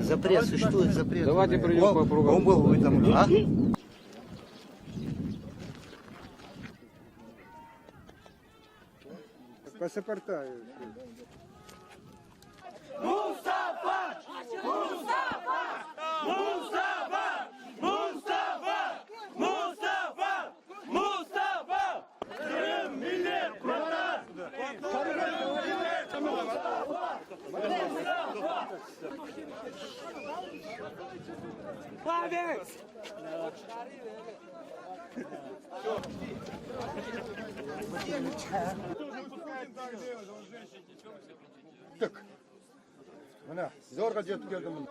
Запрет существует, запрет. Давайте придем попробуем. Он был, вы там, а? Паспорта. Так. Ana, zorla getirdim bunu.